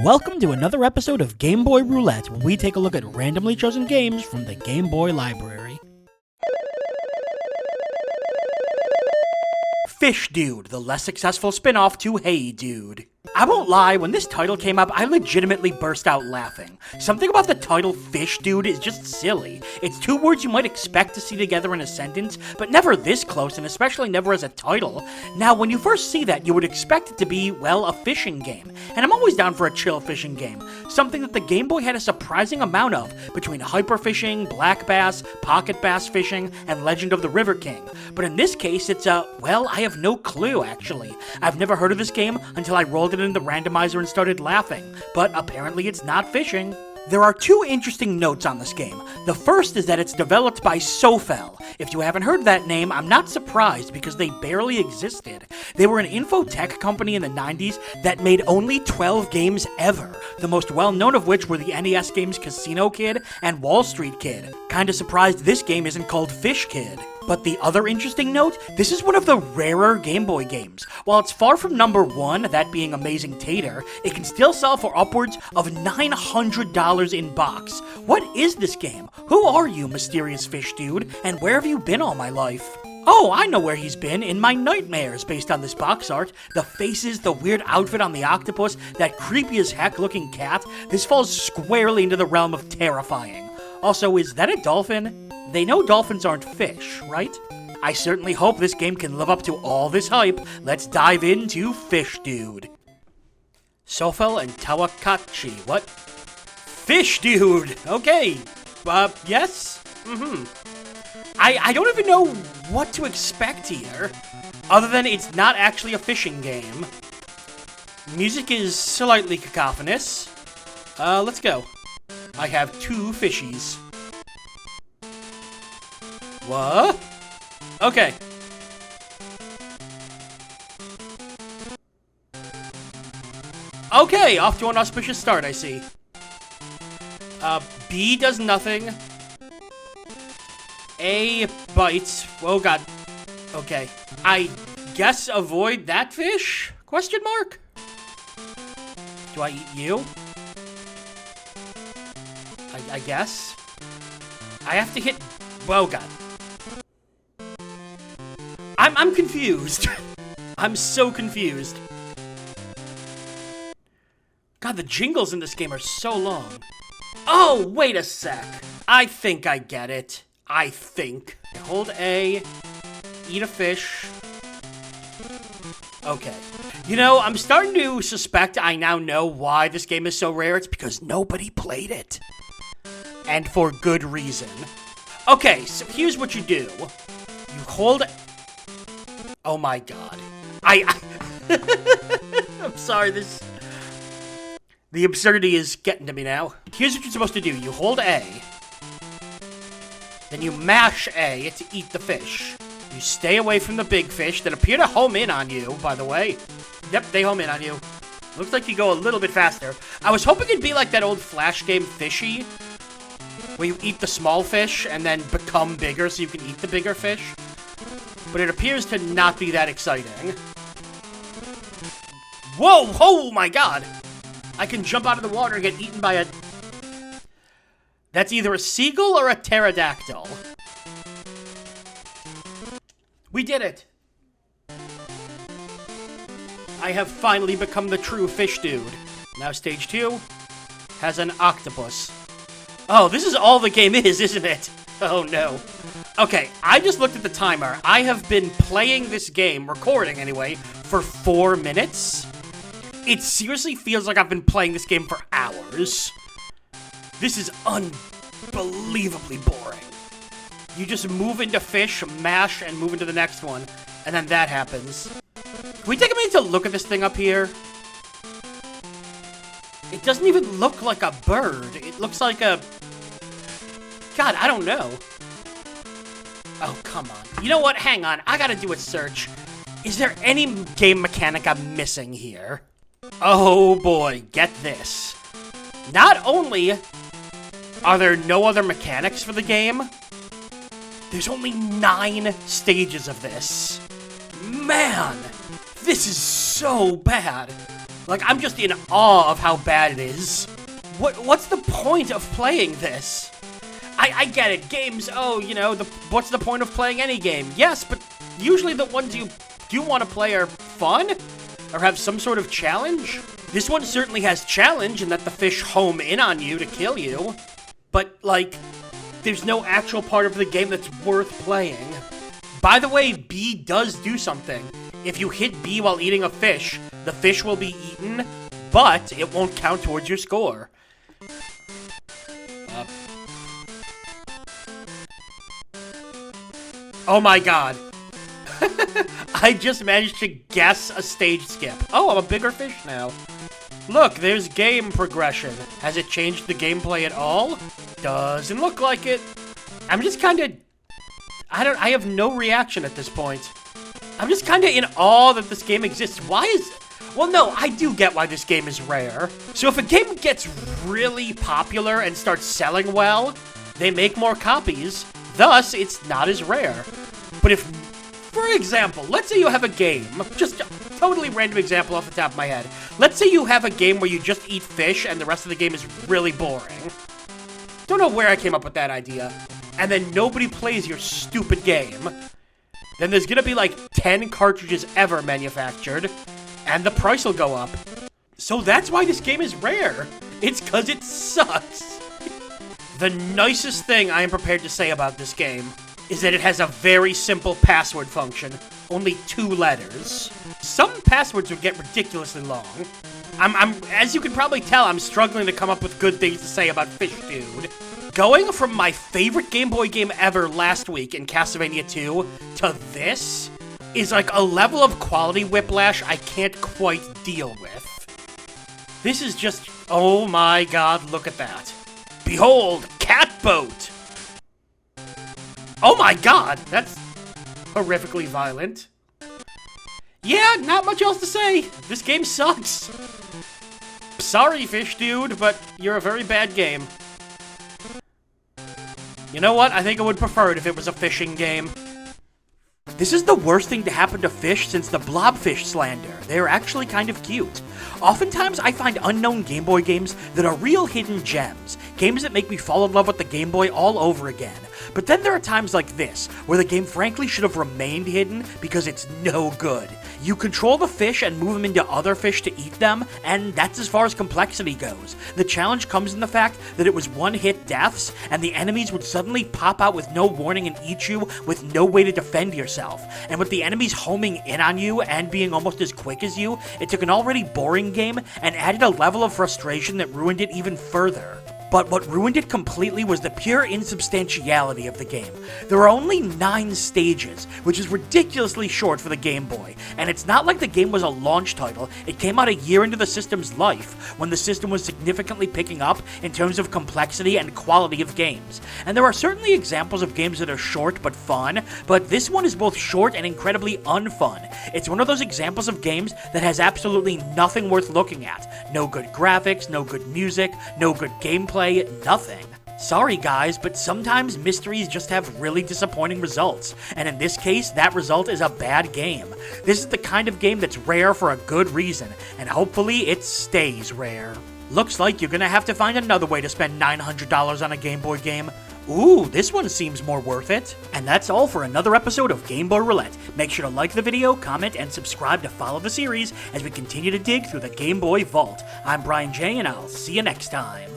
Welcome to another episode of Game Boy Roulette, where we take a look at randomly chosen games from the Game Boy library. Fish Dude, the less successful spin-off to Hey Dude. I won't lie, when this title came up, I legitimately burst out laughing. Something about the title Fish Dude is just silly. It's two words you might expect to see together in a sentence, but never this close, and especially never as a title. Now, when you first see that, you would expect it to be, well, a fishing game. And I'm always down for a chill fishing game. Something that the Game Boy had a surprising amount of, between hyperfishing, black bass, pocket bass fishing, and Legend of the River King. But in this case, it's well, I have no clue, actually. I've never heard of this game until I rolled it in the randomizer and started laughing, but apparently it's not fishing. There are two interesting notes on this game. The first is that it's developed by Sofel. If you haven't heard that name, I'm not surprised because they barely existed. They were an infotech company in the 90s that made only 12 games ever, the most well-known of which were the NES games Casino Kid and Wall Street Kid. Kinda surprised this game isn't called Fish Kid. But the other interesting note, this is one of the rarer Game Boy games. While it's far from number one, that being Amazing Tater, it can still sell for upwards of $900 in box. What is this game? Who are you, mysterious fish dude? And where have you been all my life? Oh, I know where he's been, in my nightmares based on this box art. The faces, the weird outfit on the octopus, that creepy as heck looking cat. This falls squarely into the realm of terrifying. Also, is that a dolphin? They know dolphins aren't fish, right? I certainly hope this game can live up to all this hype. Let's dive into Fish Dude. Sofel and Tawakachi, what? Fish Dude! Okay. Yes? I don't even know what to expect here, other than it's not actually a fishing game. Music is slightly cacophonous. Let's go. I have two fishies. What? Okay. Okay, off to an auspicious start, I see. B does nothing. A bites. Oh god. Okay. I guess avoid that fish? Question mark? Do I eat you? I guess. I have to hit... Oh god. I'm confused. I'm so confused. God, the jingles in this game are so long. Oh, wait a sec. I think I get it. I think. Hold A. Eat a fish. Okay. You know, I'm starting to suspect I now know why this game is so rare. It's because nobody played it. And for good reason. Okay, so here's what you do. You hold... Oh my god. I'm sorry, the absurdity is getting to me now. Here's what you're supposed to do. You hold A. Then you mash A to eat the fish. You stay away from the big fish that appear to home in on you, by the way. Yep, they home in on you. Looks like you go a little bit faster. I was hoping it'd be like that old Flash game Fishy, where you eat the small fish and then become bigger so you can eat the bigger fish. But it appears to not be that exciting. Whoa! Oh my god! I can jump out of the water and get eaten by a... That's either a seagull or a pterodactyl. We did it! I have finally become the true fish dude. Now stage 2 has an octopus. Oh, this is all the game is, isn't it? Oh no. Okay, I just looked at the timer. I have been playing this game, recording anyway, for 4 minutes. It seriously feels like I've been playing this game for hours. This is unbelievably boring. You just move into fish, mash, and move into the next one, and then that happens. Can we take a minute to look at this thing up here? It doesn't even look like a bird. It looks like a... God, I don't know. Oh, come on. You know what? Hang on. I gotta do a search. Is there any game mechanic I'm missing here? Oh boy, get this. Not only are there no other mechanics for the game, there's only 9 stages of this. Man, this is so bad. Like, I'm just in awe of how bad it is. What's the point of playing this? I get it, games, what's the point of playing any game? Yes, but usually the ones you do want to play are fun, or have some sort of challenge. This one certainly has challenge in that the fish home in on you to kill you, but, like, there's no actual part of the game that's worth playing. By the way, B does do something. If you hit B while eating a fish, the fish will be eaten, but it won't count towards your score. Oh my god. I just managed to guess a stage skip. Oh, I'm a bigger fish now. Look, there's game progression. Has it changed the gameplay at all? Doesn't look like it. I'm just kinda... I have no reaction at this point. I'm just kinda in awe that this game exists. Why is... Well, no, I do get why this game is rare. So if a game gets really popular and starts selling well, they make more copies. Thus, it's not as rare. But if, for example, let's say you have a game, just a totally random example off the top of my head. Let's say you have a game where you just eat fish and the rest of the game is really boring. Don't know where I came up with that idea. And then nobody plays your stupid game. Then there's gonna be like 10 cartridges ever manufactured, and the price will go up. So that's why this game is rare. It's cause it sucks. The nicest thing I am prepared to say about this game is that it has a very simple password function. Only 2 letters. Some passwords would get ridiculously long. As you can probably tell, I'm struggling to come up with good things to say about Fish Dude. Going from my favorite Game Boy game ever last week in Castlevania 2 to this is like a level of quality whiplash I can't quite deal with. This is just, oh my god, look at that. Behold, Catboat! Oh my god, that's horrifically violent. Yeah, not much else to say. This game sucks. Sorry, Fish Dude, but you're a very bad game. You know what? I think I would prefer it if it was a fishing game. This is the worst thing to happen to fish since the blobfish slander. They're actually kind of cute. Oftentimes, I find unknown Game Boy games that are real hidden gems. Games that make me fall in love with the Game Boy all over again. But then there are times like this, where the game frankly should have remained hidden because it's no good. You control the fish and move them into other fish to eat them, and that's as far as complexity goes. The challenge comes in the fact that it was one-hit deaths, and the enemies would suddenly pop out with no warning and eat you with no way to defend yourself. And with the enemies homing in on you and being almost as quick as you, it took an already boring game and added a level of frustration that ruined it even further. But what ruined it completely was the pure insubstantiality of the game. There are only 9 stages, which is ridiculously short for the Game Boy, and it's not like the game was a launch title. It came out a year into the system's life, when the system was significantly picking up in terms of complexity and quality of games. And there are certainly examples of games that are short but fun, but this one is both short and incredibly unfun. It's one of those examples of games that has absolutely nothing worth looking at. No good graphics, no good music, no good gameplay, nothing. Sorry guys, but sometimes mysteries just have really disappointing results, and in this case, that result is a bad game. This is the kind of game that's rare for a good reason, and hopefully it stays rare. Looks like you're gonna have to find another way to spend $900 on a Game Boy game. Ooh, this one seems more worth it. And that's all for another episode of Game Boy Roulette. Make sure to like the video, comment, and subscribe to follow the series as we continue to dig through the Game Boy vault. I'm Brian J, and I'll see you next time.